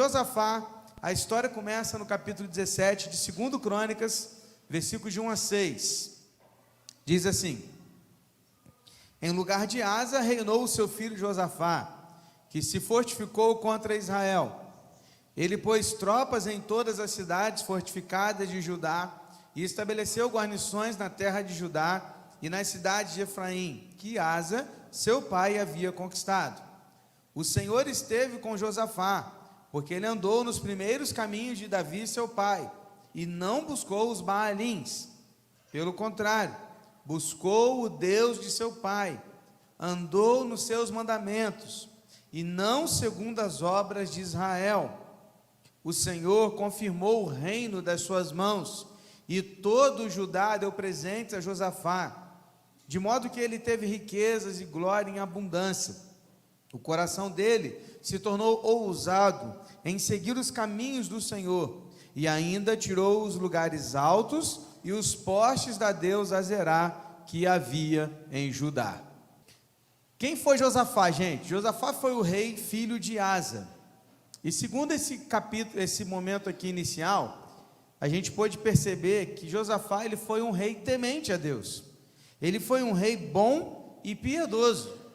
Josafá, a história começa no capítulo 17 de 2 Crônicas, versículos de 1 a 6. Diz assim: em lugar de Asa, reinou o seu filho Josafá, que se fortificou contra Israel. Ele pôs tropas em todas as cidades fortificadas de Judá e estabeleceu guarnições na terra de Judá e nas cidades de Efraim, que Asa, seu pai, havia conquistado. O Senhor esteve com Josafá, porque ele andou nos primeiros caminhos de Davi, seu pai, e não buscou os Baalins. Pelo contrário, buscou o Deus de seu pai, andou nos seus mandamentos, e não segundo as obras de Israel. O Senhor confirmou o reino das suas mãos, e todo o Judá deu presentes a Josafá, de modo que ele teve riquezas e glória em abundância. O coração dele se tornou ousado em seguir os caminhos do Senhor, e ainda tirou os lugares altos e os postes da deusa Azerá que havia em Judá. Quem foi Josafá, gente? Josafá foi o rei, filho de Asa. E segundo esse capítulo, esse momento aqui inicial, a gente pôde perceber que Josafá, ele foi um rei temente a Deus. Ele foi um rei bom e piedoso,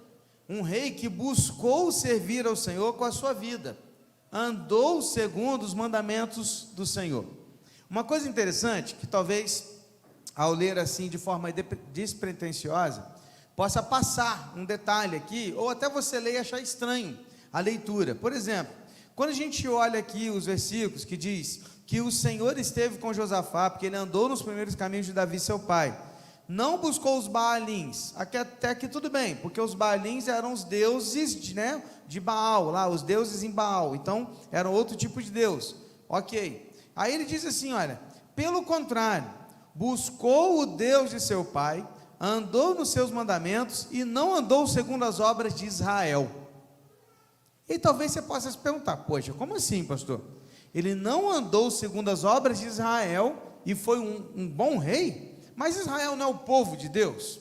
um rei que buscou servir ao Senhor com a sua vida, andou segundo os mandamentos do Senhor. Uma coisa interessante, que talvez, ao ler assim de forma despretensiosa, possa passar um detalhe aqui, ou até você ler e achar estranho a leitura. Por exemplo, quando a gente olha aqui os versículos que diz que o Senhor esteve com Josafá, porque ele andou nos primeiros caminhos de Davi, seu pai, não buscou os Baalins, até aqui tudo bem, porque os Baalins eram os deuses de Baal, lá, os deuses em Baal, então eram outro tipo de Deus, ok. Aí ele diz assim, olha, pelo contrário, buscou o Deus de seu pai, andou nos seus mandamentos e não andou segundo as obras de Israel. E talvez você possa se perguntar, poxa, como assim, pastor? Ele não andou segundo as obras de Israel e foi um bom rei? Mas Israel não é o povo de Deus?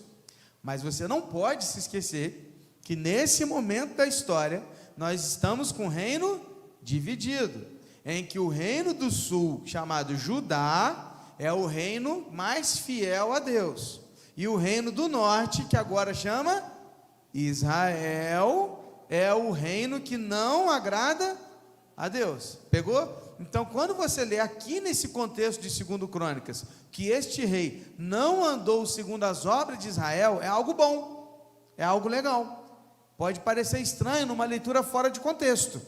Mas você não pode se esquecer que nesse momento da história, nós estamos com o reino dividido, em que o reino do sul, chamado Judá, é o reino mais fiel a Deus, e o reino do norte, que agora chama Israel, é o reino que não agrada a Deus. Pegou? Então, quando você lê aqui nesse contexto de 2 Crônicas, que este rei não andou segundo as obras de Israel, é algo bom, é algo legal. Pode parecer estranho numa leitura fora de contexto,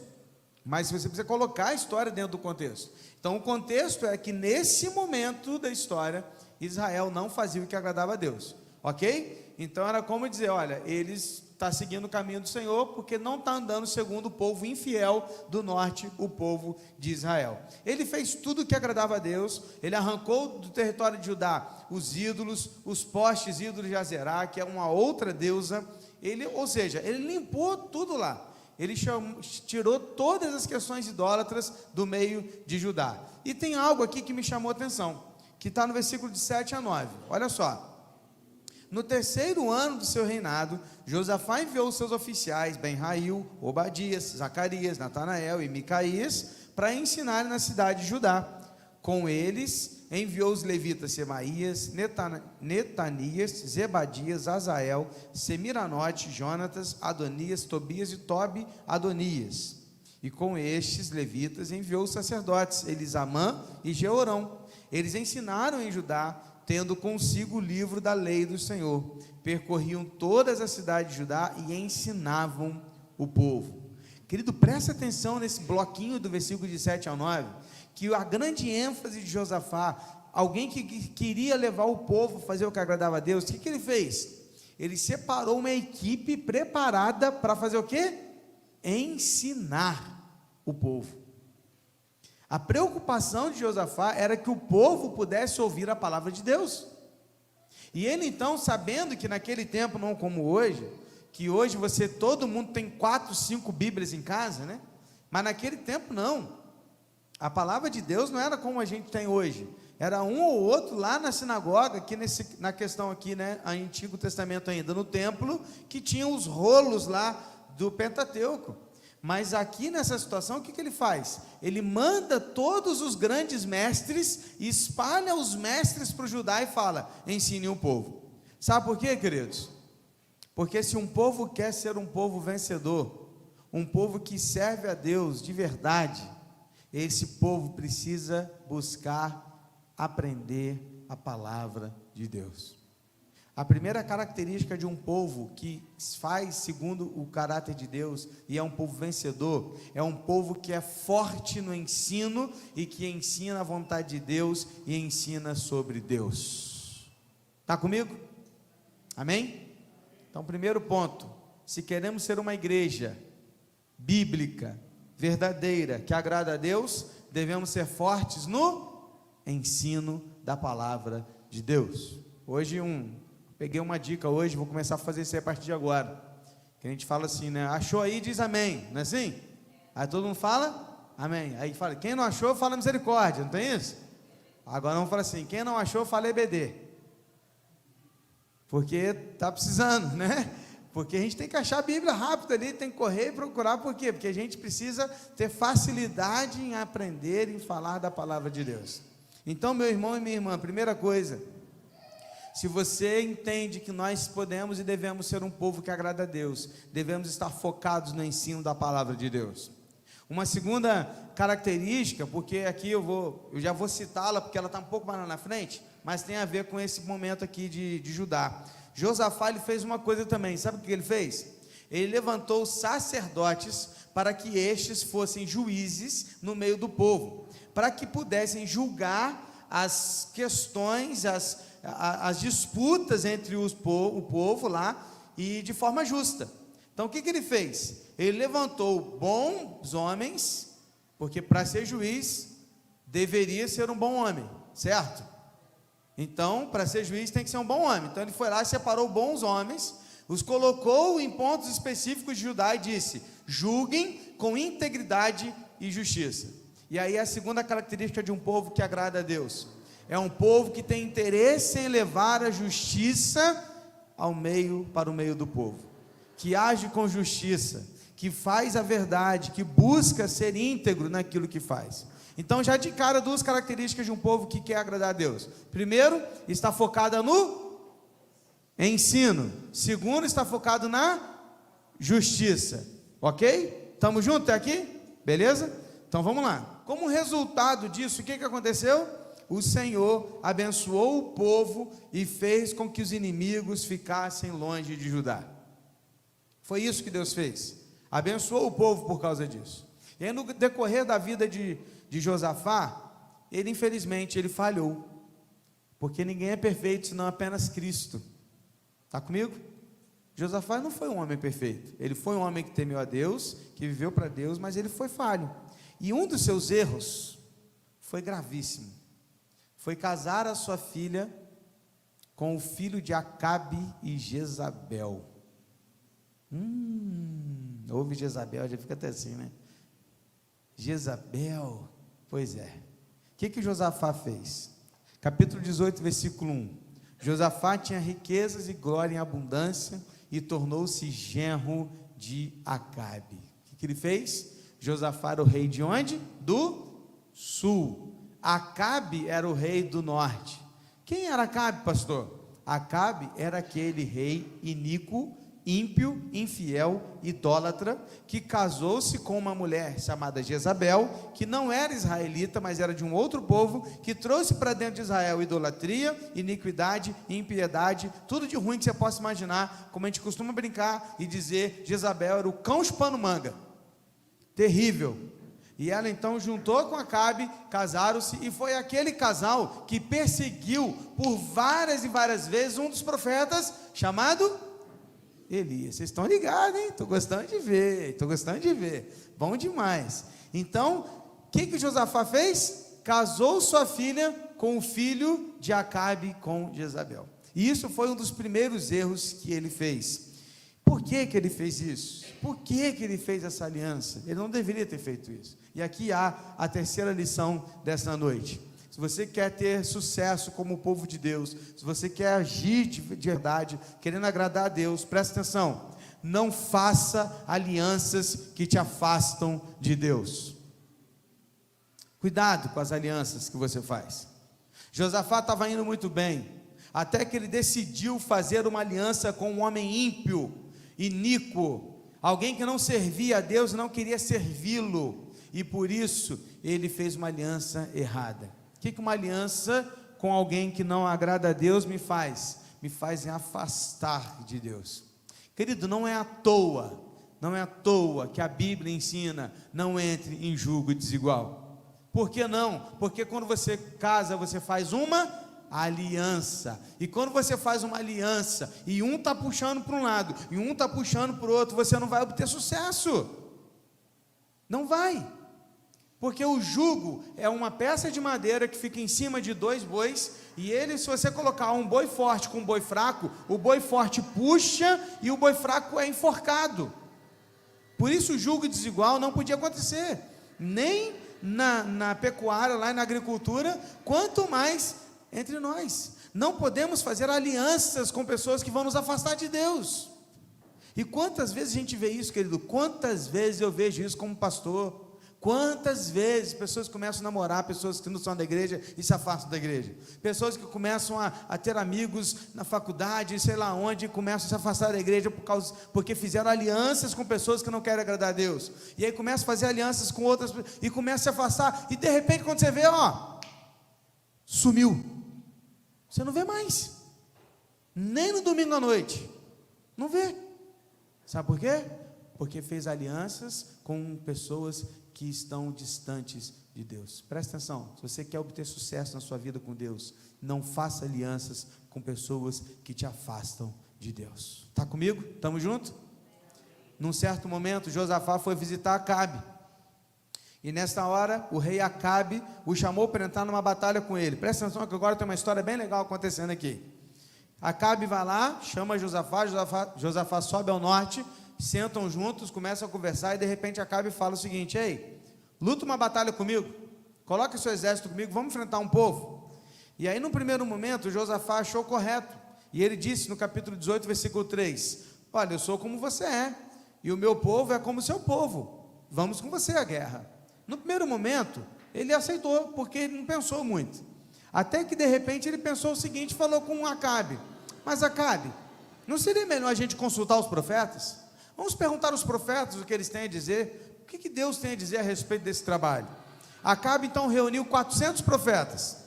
mas você precisa colocar a história dentro do contexto. Então, o contexto é que nesse momento da história, Israel não fazia o que agradava a Deus, ok? Então, era como dizer, olha, eles estão seguindo o caminho do Senhor, porque não está andando segundo o povo infiel do norte, o povo de Israel. Ele fez tudo o que agradava a Deus, ele arrancou do território de Judá os ídolos, os postes ídolos de Azerá, que é uma outra deusa, ou seja, ele limpou tudo lá. Ele tirou todas as questões idólatras do meio de Judá. E tem algo aqui que me chamou a atenção, que está no versículo de 7 a 9, olha só. No 3º ano do seu reinado, Josafá enviou os seus oficiais, Ben-Hail, Obadias, Zacarias, Natanael e Micaías, para ensinarem na cidade de Judá. Com eles, enviou os levitas Semaías, Netanias, Zebadias, Azael, Semiranote, Jonatas, Adonias, Tobias e Tobi Adonias. E com estes levitas enviou os sacerdotes Elisamã e Jeorão. Eles ensinaram em Judá, tendo consigo o livro da lei do Senhor, percorriam todas as cidades de Judá e ensinavam o povo. Querido, presta atenção nesse bloquinho do versículo de 7 ao 9, que a grande ênfase de Josafá, alguém que queria levar o povo a fazer o que agradava a Deus, o que ele fez? Ele separou uma equipe preparada para fazer o quê? Ensinar o povo. A preocupação de Josafá era que o povo pudesse ouvir a palavra de Deus. E ele então, sabendo que naquele tempo, não como hoje, que hoje todo mundo tem 4, 5 Bíblias em casa, né? Mas naquele tempo não. A palavra de Deus não era como a gente tem hoje. Era um ou outro lá na sinagoga, aqui na questão aqui, né? Antigo Testamento ainda, no templo, que tinha os rolos lá do Pentateuco. Mas aqui nessa situação, o que ele faz? Ele manda todos os grandes mestres, espalha os mestres para o Judá e fala: ensine o povo. Sabe por quê, queridos? Porque se um povo quer ser um povo vencedor, um povo que serve a Deus de verdade, esse povo precisa buscar aprender a palavra de Deus. A primeira característica de um povo que faz segundo o caráter de Deus e é um povo vencedor, é um povo que é forte no ensino e que ensina a vontade de Deus e ensina sobre Deus. Está comigo? Amém? Então, primeiro ponto: se queremos ser uma igreja bíblica, verdadeira, que agrada a Deus, devemos ser fortes no ensino da palavra de Deus. Peguei uma dica hoje, vou começar a fazer isso aí a partir de agora, que a gente fala assim, né? Achou aí, diz amém, não é assim? Aí todo mundo fala amém, aí fala, quem não achou, fala misericórdia, não tem isso? Agora vamos falar assim, quem não achou, fala EBD, porque está precisando, né? Porque a gente tem que achar a Bíblia rápido ali, tem que correr e procurar. Por quê? Porque a gente precisa ter facilidade em aprender e falar da palavra de Deus. Então, meu irmão e minha irmã, primeira coisa, se você entende que nós podemos e devemos ser um povo que agrada a Deus, devemos estar focados no ensino da palavra de Deus. Uma segunda característica, porque aqui eu já vou citá-la, porque ela está um pouco mais lá na frente, mas tem a ver com esse momento aqui de Judá. Josafá, ele fez uma coisa também, sabe o que ele fez? Ele levantou sacerdotes para que estes fossem juízes no meio do povo, para que pudessem julgar as questões, as disputas entre o povo lá, e de forma justa. Então o que ele fez? Ele levantou bons homens, porque para ser juiz, deveria ser um bom homem, certo? Então, para ser juiz tem que ser um bom homem. Então ele foi lá e separou bons homens, os colocou em pontos específicos de Judá e disse: julguem com integridade e justiça. E aí a segunda característica de um povo que agrada a Deus, é um povo que tem interesse em levar a justiça para o meio do povo, que age com justiça, que faz a verdade, que busca ser íntegro naquilo que faz. Então, já de cara, duas características de um povo que quer agradar a Deus. Primeiro, está focada no ensino. Segundo, está focado na justiça. Ok? Estamos juntos até aqui? Beleza? Então vamos lá. Como resultado disso, o que aconteceu? O Senhor abençoou o povo e fez com que os inimigos ficassem longe de Judá. Foi isso que Deus fez. Abençoou o povo por causa disso. E aí, no decorrer da vida de Josafá, ele infelizmente falhou, porque ninguém é perfeito senão apenas Cristo. Está comigo? Josafá não foi um homem perfeito, ele foi um homem que temeu a Deus, que viveu para Deus, mas ele foi falho, e um dos seus erros foi gravíssimo, foi casar a sua filha com o filho de Acabe e Jezabel. Ouve Jezabel, já fica até assim, né? Jezabel, pois é. O que Josafá fez? Capítulo 18, versículo 1. Josafá tinha riquezas e glória em abundância e tornou-se genro de Acabe. O que ele fez? Josafá era o rei de onde? Do sul. Acabe era o rei do norte. Quem era Acabe, pastor? Acabe era aquele rei iníquo, ímpio, infiel, idólatra, que casou-se com uma mulher chamada Jezabel, que não era israelita, mas era de um outro povo, que trouxe para dentro de Israel idolatria, iniquidade, impiedade, tudo de ruim que você possa imaginar, como a gente costuma brincar e dizer, Jezabel era o cão chupando manga, terrível. E ela então juntou com Acabe, casaram-se, e foi aquele casal que perseguiu por várias e várias vezes um dos profetas, chamado Elias. Vocês estão ligados, hein? Estou gostando de ver, bom demais. Então, o que Josafá fez? Casou sua filha com o filho de Acabe com Jezabel, e isso foi um dos primeiros erros que ele fez. Por que ele fez isso? Por que ele fez essa aliança? Ele não deveria ter feito isso. E aqui há a terceira lição dessa noite. Se você quer ter sucesso como o povo de Deus, se você quer agir de verdade, querendo agradar a Deus, presta atenção, não faça alianças que te afastam de Deus. Cuidado com as alianças que você faz. Josafá estava indo muito bem, até que ele decidiu fazer uma aliança com um homem ímpio, iníquo, alguém que não servia a Deus, não queria servi-lo, e por isso ele fez uma aliança errada. O que uma aliança com alguém que não agrada a Deus me faz? Me faz afastar de Deus. Querido, não é à toa que a Bíblia ensina: não entre em julgo desigual. Por que não? Porque quando você casa, você faz uma aliança, e quando você faz uma aliança, e um está puxando para um lado, e um está puxando para o outro, você não vai obter sucesso, não vai, porque o jugo é uma peça de madeira que fica em cima de dois bois, e ele, se você colocar um boi forte com um boi fraco, o boi forte puxa, e o boi fraco é enforcado. Por isso o jugo desigual não podia acontecer, nem na pecuária, lá na agricultura, quanto mais entre nós. Não podemos fazer alianças com pessoas que vão nos afastar de Deus. E quantas vezes a gente vê isso, querido? Quantas vezes eu vejo isso como pastor? Quantas vezes pessoas começam a namorar pessoas que não são da igreja e se afastam da igreja? Pessoas que começam a ter amigos na faculdade, sei lá onde, e começam a se afastar da igreja porque fizeram alianças com pessoas que não querem agradar a Deus. E aí começam a fazer alianças com outras e começam a se afastar. E de repente, quando você vê, sumiu. Você não vê mais. Nem no domingo à noite. Não vê. Sabe por quê? Porque fez alianças com pessoas que estão distantes de Deus. Presta atenção, se você quer obter sucesso na sua vida com Deus, não faça alianças com pessoas que te afastam de Deus. Está comigo? Estamos juntos? Num certo momento, Josafá foi visitar Acabe, e nesta hora, o rei Acabe o chamou para entrar numa batalha com ele. Presta atenção que agora tem uma história bem legal acontecendo aqui. Acabe vai lá, chama Josafá sobe ao norte, sentam juntos, começam a conversar, e de repente Acabe fala o seguinte: ei, luta uma batalha comigo, coloque seu exército comigo, vamos enfrentar um povo. E aí no primeiro momento Josafá achou correto, e ele disse no capítulo 18, versículo 3, olha, eu sou como você é, e o meu povo é como o seu povo, vamos com você à guerra. No primeiro momento ele aceitou, porque ele não pensou muito, até que de repente ele pensou o seguinte, falou com Acabe: mas Acabe, não seria melhor a gente consultar os profetas? Vamos perguntar aos profetas o que eles têm a dizer, o que Deus tem a dizer a respeito desse trabalho. Acabe então reuniu 400 profetas,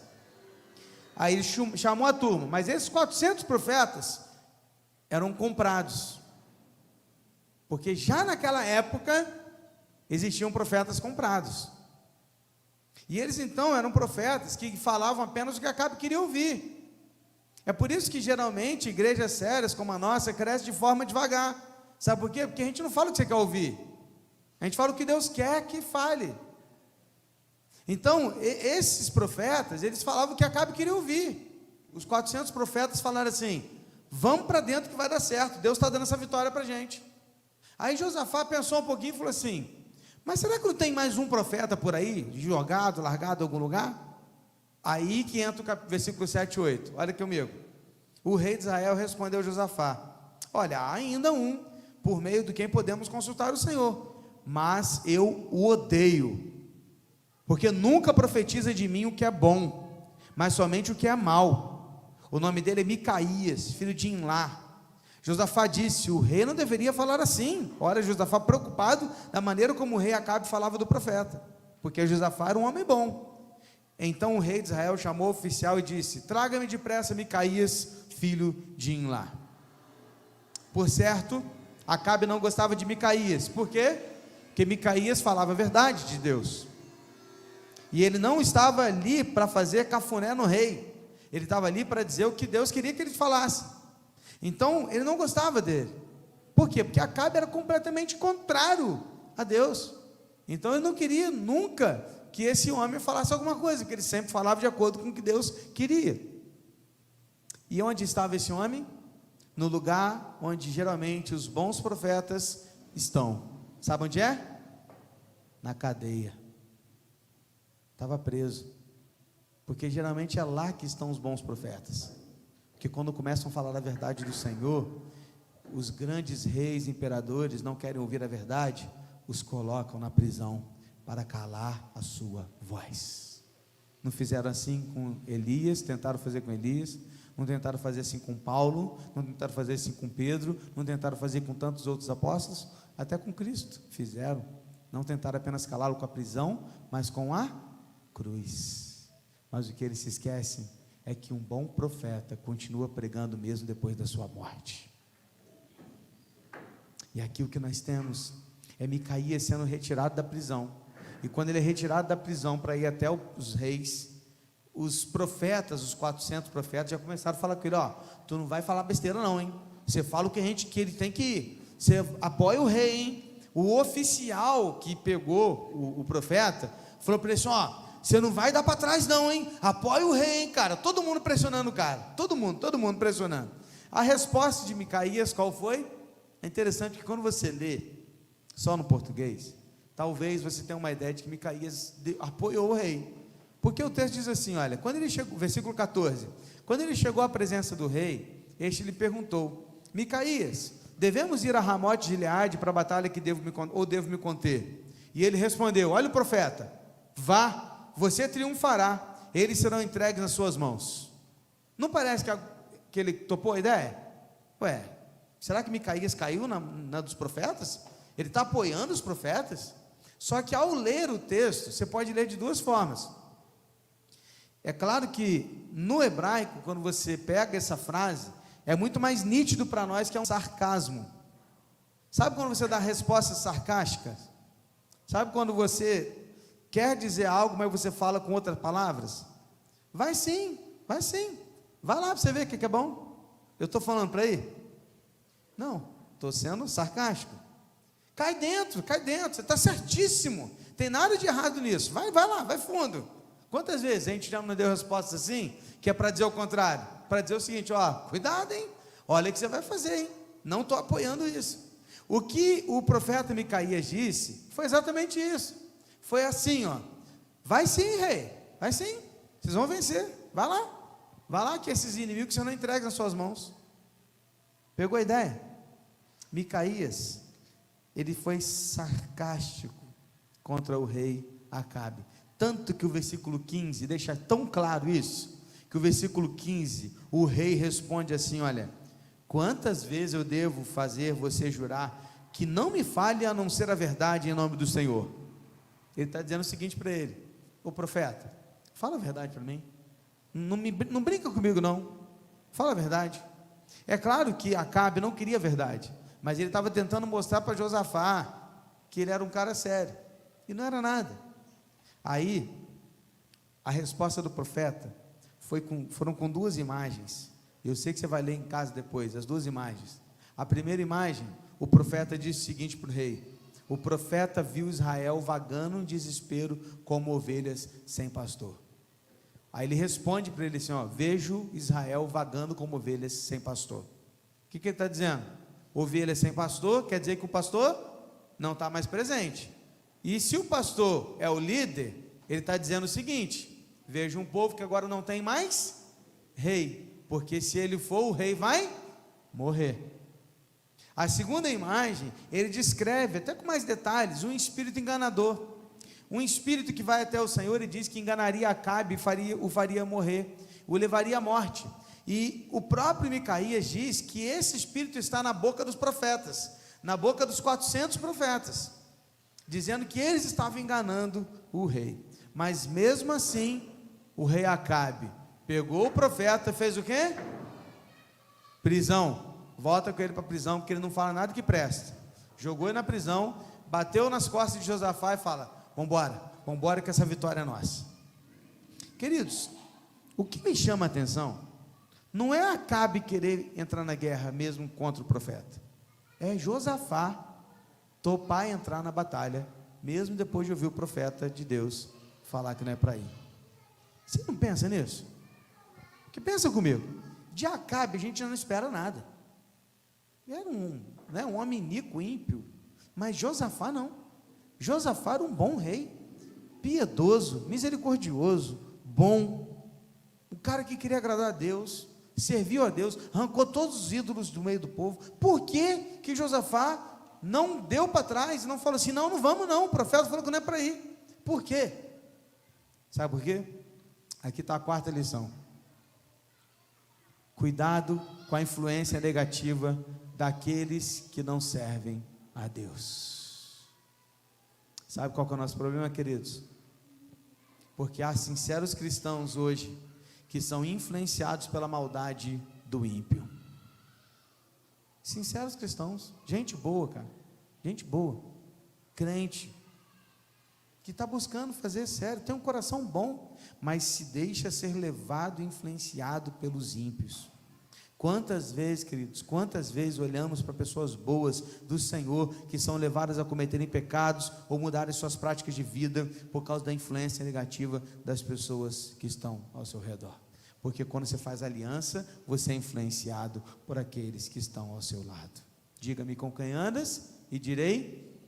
aí ele chamou a turma, mas esses 400 profetas eram comprados, porque já naquela época existiam profetas comprados, e eles então eram profetas que falavam apenas o que Acabe queria ouvir. É por isso que geralmente igrejas sérias como a nossa crescem de forma devagar. Sabe por quê? Porque a gente não fala o que você quer ouvir, a gente fala o que Deus quer que fale. Então, esses profetas, eles falavam o que Acabe queria ouvir. Os 400 profetas falaram assim: vamos para dentro que vai dar certo, Deus está dando essa vitória para a gente. Aí Josafá pensou um pouquinho e falou assim: mas será que não tem mais um profeta por aí, jogado, largado em algum lugar? Aí que entra o versículo 7 e 8, olha aqui comigo. O rei de Israel respondeu a Josafá: olha, há ainda um, por meio de quem podemos consultar o Senhor, mas eu o odeio, porque nunca profetiza de mim o que é bom, mas somente o que é mal. O nome dele é Micaías, filho de Imlá. Josafá disse: o rei não deveria falar assim. Olha, Josafá preocupado da maneira como o rei Acabe falava do profeta, porque Josafá era um homem bom. Então o rei de Israel chamou o oficial e disse: traga-me depressa Micaías, filho de Imlá. Por certo, Acabe não gostava de Micaías. Por quê? Porque Micaías falava a verdade de Deus, e ele não estava ali para fazer cafuné no rei, ele estava ali para dizer o que Deus queria que ele falasse. Então ele não gostava dele. Por quê? Porque Acabe era completamente contrário a Deus. Então ele não queria nunca que esse homem falasse alguma coisa, porque ele sempre falava de acordo com o que Deus queria. E onde estava esse homem? No lugar onde geralmente os bons profetas estão. Sabe onde é? Na cadeia. Estava preso, porque geralmente é lá que estão os bons profetas, porque quando começam a falar a verdade do Senhor, os grandes reis, imperadores não querem ouvir a verdade, os colocam na prisão para calar a sua voz. Não fizeram assim com Elias, tentaram fazer com Elias, não tentaram fazer assim com Paulo, não tentaram fazer assim com Pedro, não tentaram fazer com tantos outros apóstolos, até com Cristo fizeram. Não tentaram apenas calá-lo com a prisão, mas com a cruz. Mas o que eles se esquecem é que um bom profeta continua pregando mesmo depois da sua morte. E aqui o que nós temos é Micaías sendo retirado da prisão. E quando ele é retirado da prisão para ir até os reis, os profetas, os 400 profetas já começaram a falar com ele: ó, tu não vai falar besteira não, hein? Você fala o que ele tem que ir. Você apoia o rei, hein? O oficial que pegou o profeta falou para ele assim: ó, você não vai dar para trás não, hein? Apoia o rei, hein, cara? Todo mundo pressionando o cara, todo mundo pressionando. A resposta de Micaías qual foi? É interessante que quando você lê só no português, talvez você tenha uma ideia de que Micaías apoiou o rei, porque o texto diz assim, olha, quando ele chegou, versículo 14, quando ele chegou à presença do rei, este lhe perguntou: Micaías, devemos ir a Ramote de Gileade para a batalha que devo me conter? E ele respondeu: olha o profeta, vá, você triunfará, eles serão entregues nas suas mãos. Não parece que ele topou a ideia? Ué, será que Micaías caiu na dos profetas? Ele está apoiando os profetas? Só que ao ler o texto, você pode ler de duas formas. É claro que no hebraico, quando você pega essa frase, é muito mais nítido para nós que é um sarcasmo. Sabe quando você dá respostas sarcásticas? Sabe quando você quer dizer algo, mas você fala com outras palavras? Vai sim, vai lá para você ver o que é bom. Eu estou falando para ir? Não, estou sendo sarcástico. Cai dentro, você está certíssimo, tem nada de errado nisso, vai lá, vai fundo. Quantas vezes a gente já não deu respostas assim, que é para dizer o contrário, para dizer o seguinte: ó, cuidado, hein, olha o que você vai fazer, hein, não estou apoiando isso. O que o profeta Micaías disse, foi exatamente isso, foi assim, ó, vai sim, rei, vai sim, vocês vão vencer, vai lá que esses inimigos você não entrega nas suas mãos. Pegou a ideia? Micaías, ele foi sarcástico contra o rei Acabe, tanto que o versículo 15 deixa tão claro isso, que o versículo 15, o rei responde assim: olha, quantas vezes eu devo fazer você jurar que não me fale a não ser a verdade em nome do Senhor? Ele está dizendo o seguinte para ele: ô profeta, fala a verdade para mim, não brinca comigo não, fala a verdade. É claro que Acabe não queria a verdade, mas ele estava tentando mostrar para Josafá que ele era um cara sério, e não era nada. Aí, a resposta do profeta foram com duas imagens. Eu sei que você vai ler em casa depois, as duas imagens. A primeira imagem, o profeta disse o seguinte para o rei: o profeta viu Israel vagando em desespero como ovelhas sem pastor. Aí ele responde para ele assim: ó, vejo Israel vagando como ovelhas sem pastor. O que ele está dizendo? Ovelhas sem pastor quer dizer que o pastor não está mais presente. E se o pastor é o líder, ele está dizendo o seguinte: veja um povo que agora não tem mais rei, porque se ele for, o rei vai morrer. A segunda imagem, ele descreve, até com mais detalhes, um espírito enganador, um espírito que vai até o Senhor e diz que enganaria Acabe, o faria morrer, o levaria à morte. E o próprio Micaías diz que esse espírito está na boca dos profetas, na boca dos 400 profetas, dizendo que eles estavam enganando o rei. Mas mesmo assim, o rei Acabe pegou o profeta, fez o quê? Prisão. Volta com ele para a prisão, porque ele não fala nada que presta. Jogou ele na prisão, bateu nas costas de Josafá e fala: vambora que essa vitória é nossa. Queridos, o que me chama a atenção não é Acabe querer entrar na guerra mesmo contra o profeta, é Josafá topar entrar na batalha mesmo depois de ouvir o profeta de Deus falar que não é para ir. Você não pensa nisso? Que pensa comigo? De Acabe a gente não espera nada. Era um homem iníquo, ímpio, mas Josafá não. Josafá era um bom rei, piedoso, misericordioso, bom, um cara que queria agradar a Deus, serviu a Deus, arrancou todos os ídolos do meio do povo. Por que que Josafá não deu para trás e não falou assim, não vamos não, o profeta falou que não é para ir? Por quê? Sabe por quê? Aqui está a quarta lição. Cuidado com a influência negativa daqueles que não servem a Deus. Sabe qual que é o nosso problema, queridos? Porque há sinceros cristãos hoje que são influenciados pela maldade do ímpio. Sinceros cristãos, gente boa, cara, gente boa, crente, que está buscando fazer sério, tem um coração bom, mas se deixa ser levado e influenciado pelos ímpios. Quantas vezes, queridos, quantas vezes olhamos para pessoas boas do Senhor, que são levadas a cometerem pecados, ou mudarem suas práticas de vida, por causa da influência negativa das pessoas que estão ao seu redor. Porque quando você faz aliança, você é influenciado por aqueles que estão ao seu lado. Diga-me com quem andas, e direi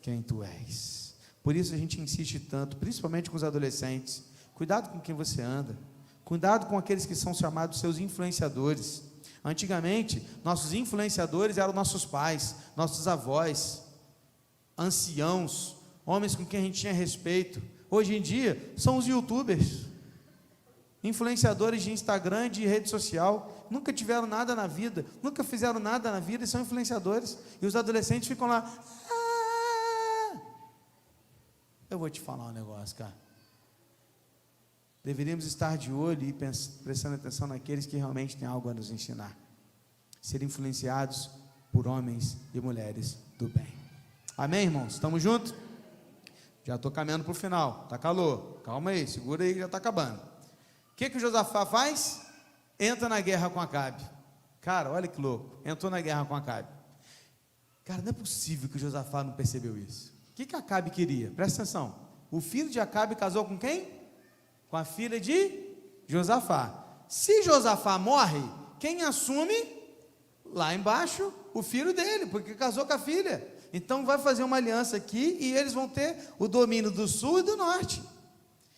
quem tu és. Por isso a gente insiste tanto, principalmente com os adolescentes, cuidado com quem você anda, cuidado com aqueles que são chamados seus influenciadores. Antigamente, nossos influenciadores eram nossos pais, nossos avós, anciãos, homens com quem a gente tinha respeito. Hoje em dia, são os youtubers, influenciadores de Instagram, de rede social, nunca tiveram nada na vida, nunca fizeram nada na vida e são influenciadores. E os adolescentes ficam lá, eu vou te falar um negócio, cara. Deveríamos estar de olho e prestando atenção naqueles que realmente têm algo a nos ensinar. Ser influenciados por homens e mulheres do bem. Amém, irmãos? Estamos juntos? Já estou caminhando para o final. Está calor. Calma aí, segura aí que já está acabando. O que Josafá faz? Entra na guerra com Acabe. Cara, olha que louco. Entrou na guerra com Acabe. Cara, não é possível que Josafá não percebeu isso. O que Acabe queria? Presta atenção. O filho de Acabe casou com quem? Com a filha de Josafá. Se Josafá morre, quem assume? Lá embaixo, o filho dele, porque casou com a filha. Então vai fazer uma aliança aqui e eles vão ter o domínio do sul e do norte.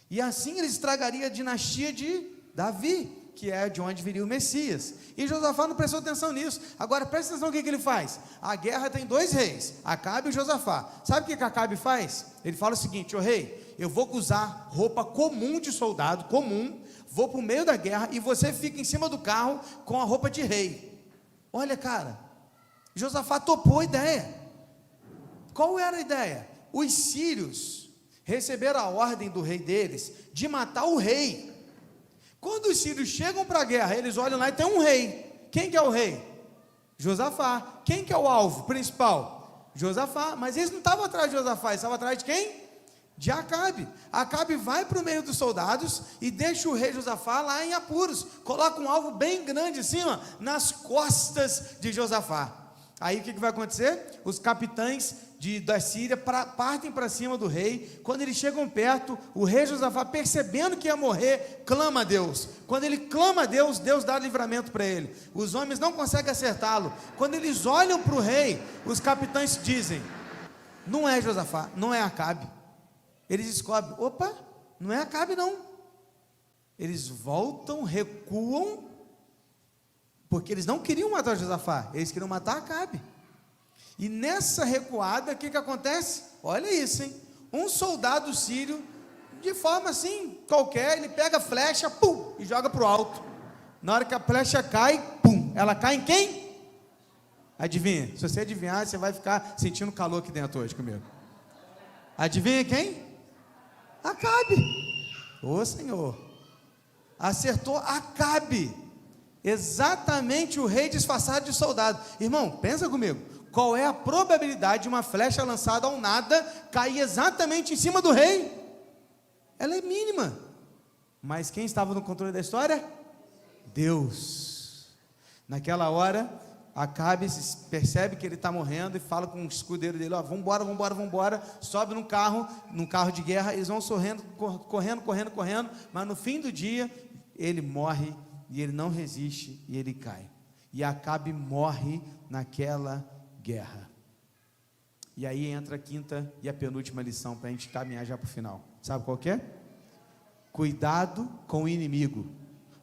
E assim eles estragariam a dinastia de Davi, que é de onde viria o Messias. E Josafá não prestou atenção nisso. Agora presta atenção no que ele faz. A guerra tem dois reis, Acabe e Josafá. Sabe o que Acabe faz? Ele fala o seguinte: ô rei, eu vou usar roupa comum de soldado, comum, vou para o meio da guerra e você fica em cima do carro com a roupa de rei. Olha, cara, Josafá topou a ideia. Qual era a ideia? Os sírios receberam a ordem do rei deles de matar o rei. Quando os sírios chegam para a guerra, eles olham lá e tem um rei. Quem que é o rei? Josafá. Quem que é o alvo principal? Josafá. Mas eles não estavam atrás de Josafá, eles estavam atrás de quem? De Acabe. Acabe vai para o meio dos soldados e deixa o rei Josafá lá em apuros, coloca um alvo bem grande assim, ó, nas costas de Josafá. Aí o que vai acontecer? Os capitães da Síria partem para cima do rei. Quando eles chegam perto, o rei Josafá, percebendo que ia morrer, clama a Deus. Quando ele clama a Deus, Deus dá livramento para ele. Os homens não conseguem acertá-lo. Quando eles olham para o rei, os capitães dizem: não é Josafá, não é Acabe. Eles descobrem: opa, não é Acabe não. Eles voltam, recuam, porque eles não queriam matar Josafá, eles queriam matar Acabe. E nessa recuada, o que acontece? Olha isso, hein? Um soldado sírio, de forma assim, qualquer, ele pega a flecha, pum, e joga para o alto. Na hora que a flecha cai, pum, ela cai em quem? Adivinha? Se você adivinhar, você vai ficar sentindo calor aqui dentro hoje comigo. Adivinha quem? Acabe. Ô Senhor, acertou Acabe, exatamente o rei disfarçado de soldado. Irmão, pensa comigo, qual é a probabilidade de uma flecha lançada ao nada cair exatamente em cima do rei? Ela é mínima. Mas quem estava no controle da história? Deus. Naquela hora, Acabe percebe que ele está morrendo e fala com o escudeiro dele: ó, vambora, sobe num carro de guerra. Eles vão correndo, mas no fim do dia, ele morre e ele não resiste e ele cai. E Acabe morre naquela guerra. E aí entra a quinta e a penúltima lição para a gente caminhar já para o final. Sabe qual que é? Cuidado com o inimigo,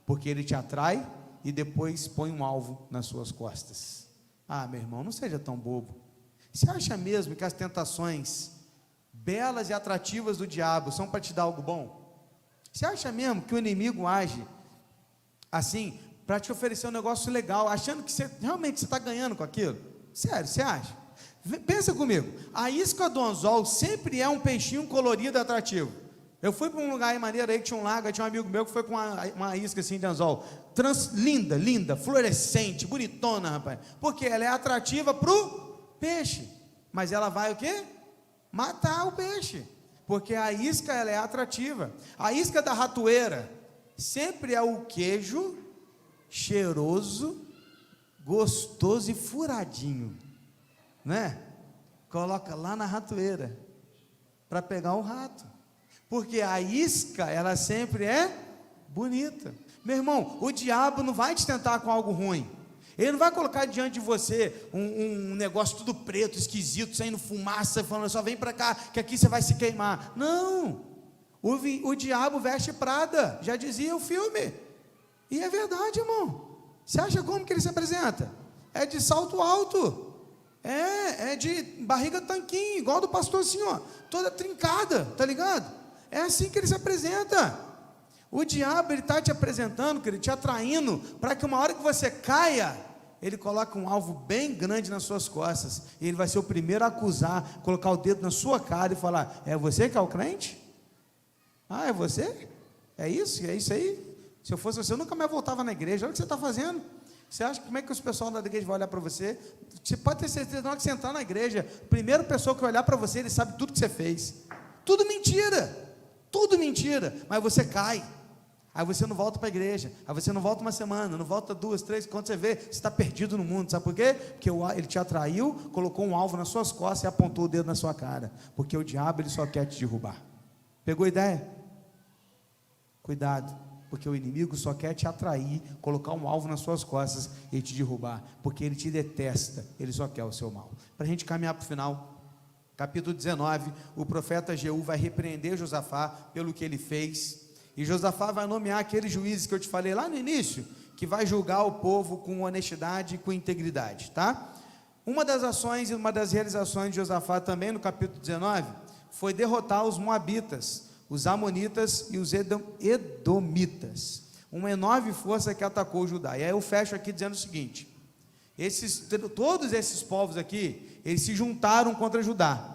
porque ele te atrai e depois põe um alvo nas suas costas. Ah, meu irmão, não seja tão bobo. Você acha mesmo que as tentações belas e atrativas do diabo são para te dar algo bom? Você acha mesmo que o inimigo age assim, para te oferecer um negócio legal, achando que realmente você está ganhando com aquilo? Sério, você acha? Pensa comigo, a isca do anzol sempre é um peixinho colorido e atrativo. Eu fui para um lugar em Maneira aí que tinha um lago, tinha um amigo meu que foi com uma isca assim de anzol, linda, fluorescente, bonitona, rapaz, porque ela é atrativa para o peixe, mas ela vai o quê? Matar o peixe, porque a isca ela é atrativa. A isca da ratoeira sempre é o queijo cheiroso, gostoso e furadinho, né? Coloca lá na ratoeira para pegar o rato, porque a isca ela sempre é bonita. Meu irmão, o diabo não vai te tentar com algo ruim. Ele não vai colocar diante de você um negócio tudo preto, esquisito, saindo fumaça, falando, só vem para cá, que aqui você vai se queimar. Não, o diabo veste Prada, já dizia o filme, e é verdade, irmão. Você acha como que ele se apresenta? É de salto alto, é de barriga tanquinho, igual do pastor assim, ó, toda trincada, tá ligado? É assim que ele se apresenta. O diabo, ele está te apresentando, querido, te atraindo, para que uma hora que você caia, ele coloca um alvo bem grande nas suas costas, e ele vai ser o primeiro a acusar, colocar o dedo na sua cara e falar, é você que é o crente? Ah, é você? É isso aí? Se eu fosse você, eu nunca mais voltava na igreja. Olha o que você está fazendo. Você acha como é que os pessoal da igreja vai olhar para você? Você pode ter certeza, na hora que você entrar na igreja, a primeira pessoa que vai olhar para você, ele sabe tudo que você fez. Tudo mentira, mas você cai. Aí você não volta para a igreja, aí você não volta uma semana, não volta 2, 3, quando você vê, você está perdido no mundo, sabe por quê? Porque ele te atraiu, colocou um alvo nas suas costas e apontou o dedo na sua cara, porque o diabo ele só quer te derrubar. Pegou a ideia? Cuidado, porque o inimigo só quer te atrair, colocar um alvo nas suas costas e te derrubar, porque ele te detesta, ele só quer o seu mal. Para a gente caminhar para o final, capítulo 19, o profeta Jeú vai repreender Josafá pelo que ele fez, e Josafá vai nomear aqueles juízes que eu te falei lá no início, que vai julgar o povo com honestidade e com integridade, tá? Uma das ações e uma das realizações de Josafá também no capítulo 19, foi derrotar os moabitas, os amonitas e os edomitas, uma enorme força que atacou Judá. E aí eu fecho aqui dizendo o seguinte, todos esses povos aqui, eles se juntaram contra Judá,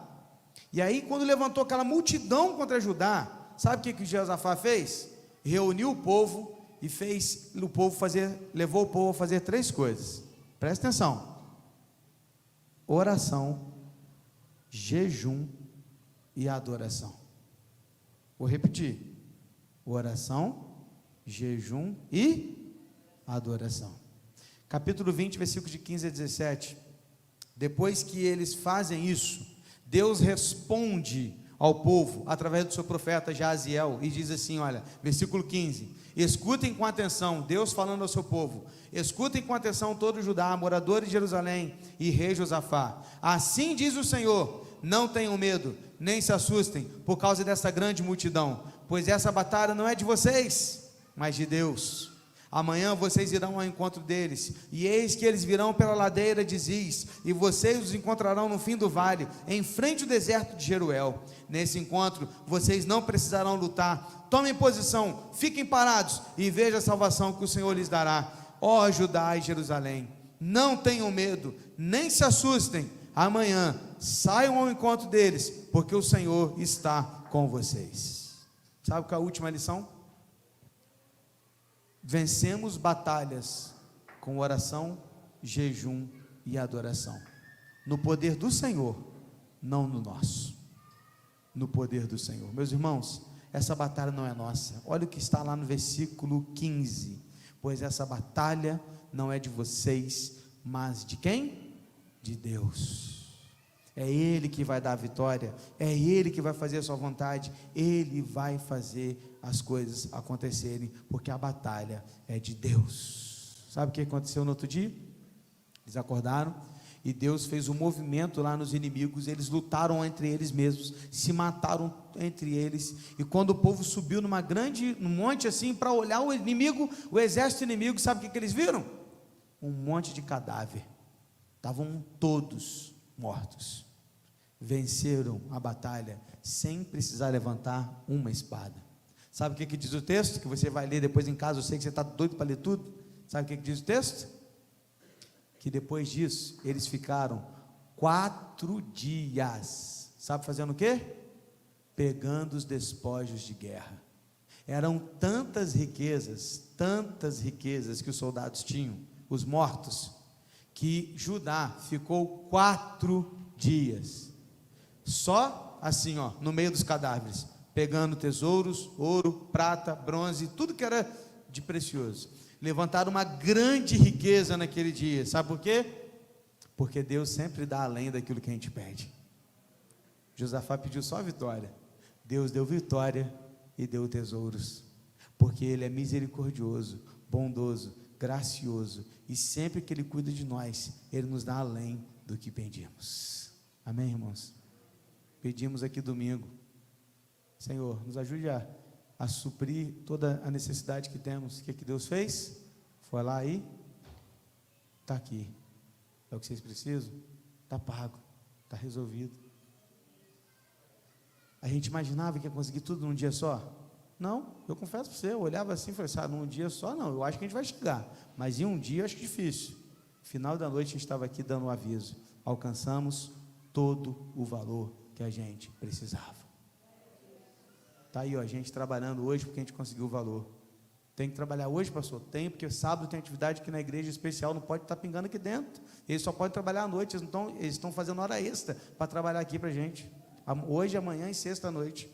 e aí quando levantou aquela multidão contra Judá, sabe o que Josafá fez? Reuniu o povo e levou o povo a fazer 3 coisas, presta atenção: oração, jejum e adoração. Vou repetir: oração, jejum e adoração. Capítulo 20, versículos de 15 a 17. Depois que eles fazem isso, Deus responde ao povo através do seu profeta Jaziel e diz assim, olha, versículo 15: escutem com atenção, Deus falando ao seu povo, escutem com atenção todo Judá, moradores de Jerusalém e rei Josafá, assim diz o Senhor, não tenham medo, nem se assustem por causa dessa grande multidão, pois essa batalha não é de vocês, mas de Deus. Amanhã vocês irão ao encontro deles, e eis que eles virão pela ladeira de Ziz, e vocês os encontrarão no fim do vale, em frente ao deserto de Jeruel. Nesse encontro, vocês não precisarão lutar. Tomem posição, fiquem parados, e vejam a salvação que o Senhor lhes dará. Ó Judá e Jerusalém, não tenham medo, nem se assustem. Amanhã, saiam ao encontro deles, porque o Senhor está com vocês. Sabe qual é a última lição? Vencemos batalhas com oração, jejum e adoração, no poder do Senhor, não no nosso, no poder do Senhor. Meus irmãos, essa batalha não é nossa. Olha o que está lá no versículo 15, pois essa batalha não é de vocês, mas de quem? De Deus. É Ele que vai dar a vitória, é Ele que vai fazer a sua vontade, Ele vai fazer as coisas acontecerem, porque a batalha é de Deus. Sabe o que aconteceu no outro dia? Eles acordaram, E Deus fez um movimento lá nos inimigos, eles lutaram entre eles mesmos, se mataram entre eles. E quando o povo subiu num monte assim, para olhar o inimigo, o exército inimigo, sabe o que eles viram? Um monte de cadáver. Estavam todos mortos. Venceram a batalha sem precisar levantar uma espada. Sabe o que diz o texto? Que você vai ler depois em casa, eu sei que você está doido para ler tudo. Sabe o que diz o texto? Que depois disso, eles ficaram 4 dias, sabe fazendo o quê? Pegando os despojos de guerra. Eram tantas riquezas que os soldados tinham, os mortos, que Judá ficou 4 dias, só assim, no meio dos cadáveres, pegando tesouros, ouro, prata, bronze, tudo que era de precioso. Levantaram uma grande riqueza naquele dia, sabe por quê? Porque Deus sempre dá além daquilo que a gente pede. Josafá pediu só a vitória, Deus deu vitória e deu tesouros, porque Ele é misericordioso, bondoso, gracioso, e sempre que Ele cuida de nós, Ele nos dá além do que pedimos. Amém, irmãos? Pedimos aqui domingo, Senhor, nos ajude a suprir toda a necessidade que temos. O que Deus fez? Foi lá e está aqui. É o que vocês precisam? Está pago, está resolvido. A gente imaginava que ia conseguir tudo num dia só? Não, eu confesso para você, eu olhava assim e falei, num dia só não, eu acho que a gente vai chegar, mas em um dia eu acho difícil. Final da noite a gente estava aqui dando um aviso, alcançamos todo o valor que a gente precisava. Está aí, a gente trabalhando hoje porque a gente conseguiu o valor. Tem que trabalhar hoje, pastor? Tem, porque sábado tem atividade aqui na igreja especial, não pode estar pingando aqui dentro. Eles só podem trabalhar à noite, eles estão fazendo hora extra para trabalhar aqui para a gente. Hoje, amanhã e sexta-noite.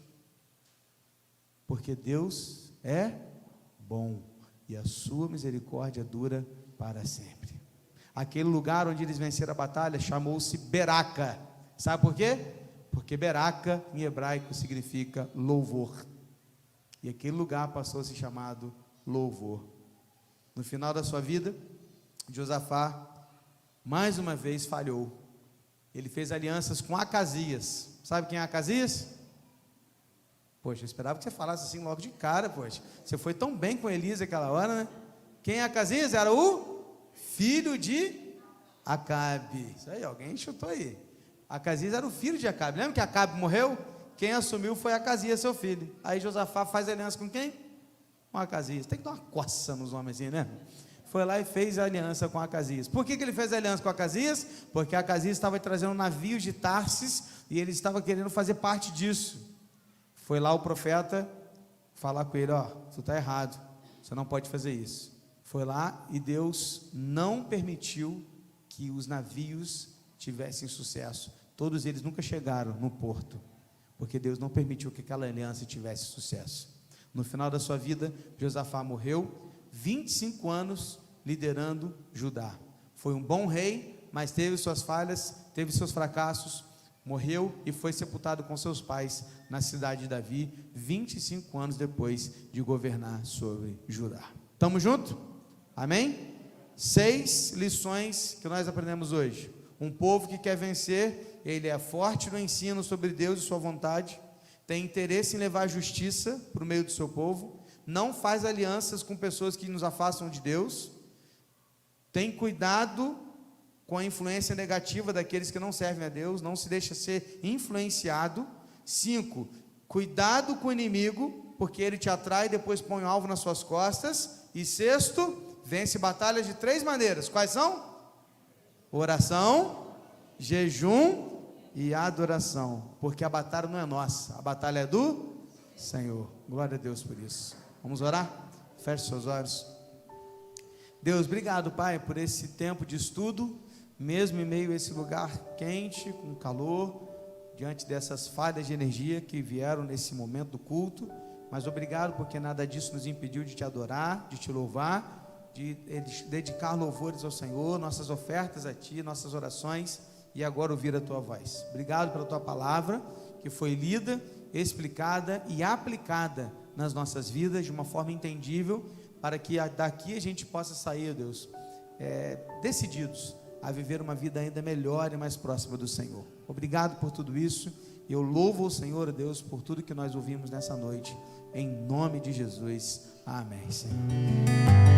Porque Deus é bom e a sua misericórdia dura para sempre. Aquele lugar onde eles venceram a batalha chamou-se Beraca. Sabe por quê? Porque Beraca em hebraico significa louvor, e aquele lugar passou a ser chamado louvor. No final da sua vida, Josafá mais uma vez falhou. Ele fez alianças com Acasias. Sabe quem é Acasias? Poxa, eu esperava que você falasse assim logo de cara, poxa, você foi tão bem com Elisa aquela hora, né? Quem é Acasias? Era o filho de Acabe. Isso aí, alguém chutou aí. Acasias era o filho de Acabe. Lembra que Acabe morreu? Quem assumiu foi Acasias, seu filho. Aí Josafá faz aliança com quem? Com Acasias. Tem que dar uma coça nos homens, né? Foi lá e fez aliança com Acasias. Por que ele fez aliança com Acasias? Porque Acasias estava trazendo navios de Tarsis e ele estava querendo fazer parte disso. Foi lá o profeta falar com ele, tu está errado, você não pode fazer isso. Foi lá e Deus não permitiu que os navios tivessem sucesso. Todos eles nunca chegaram no porto, porque Deus não permitiu que aquela aliança tivesse sucesso. No final da sua vida, Josafá morreu, 25 anos liderando Judá. Foi um bom rei, mas teve suas falhas, teve seus fracassos, morreu e foi sepultado com seus pais na cidade de Davi, 25 anos depois de governar sobre Judá. Estamos juntos? Amém? 6 lições que nós aprendemos hoje. Um povo que quer vencer, ele é forte no ensino sobre Deus e sua vontade, tem interesse em levar justiça para o meio do seu povo, não faz alianças com pessoas que nos afastam de Deus, tem cuidado com a influência negativa daqueles que não servem a Deus, não se deixa ser influenciado. 5, cuidado com o inimigo, porque ele te atrai e depois põe o alvo nas suas costas. E 6, vence batalhas de 3 maneiras. Quais são? Oração, jejum e adoração, porque a batalha não é nossa, a batalha é do Senhor. Glória a Deus por isso. Vamos orar? Feche seus olhos. Deus, obrigado, Pai, por esse tempo de estudo, mesmo em meio a esse lugar quente, com calor, diante dessas falhas de energia que vieram nesse momento do culto, mas obrigado porque nada disso nos impediu de te adorar, de te louvar, de dedicar louvores ao Senhor, nossas ofertas a Ti, nossas orações, e agora ouvir a Tua voz. Obrigado pela Tua palavra, que foi lida, explicada e aplicada nas nossas vidas, de uma forma entendível, para que daqui a gente possa sair, Deus, decididos a viver uma vida ainda melhor e mais próxima do Senhor. Obrigado por tudo isso, e eu louvo o Senhor, Deus, por tudo que nós ouvimos nessa noite, em nome de Jesus, amém, Senhor.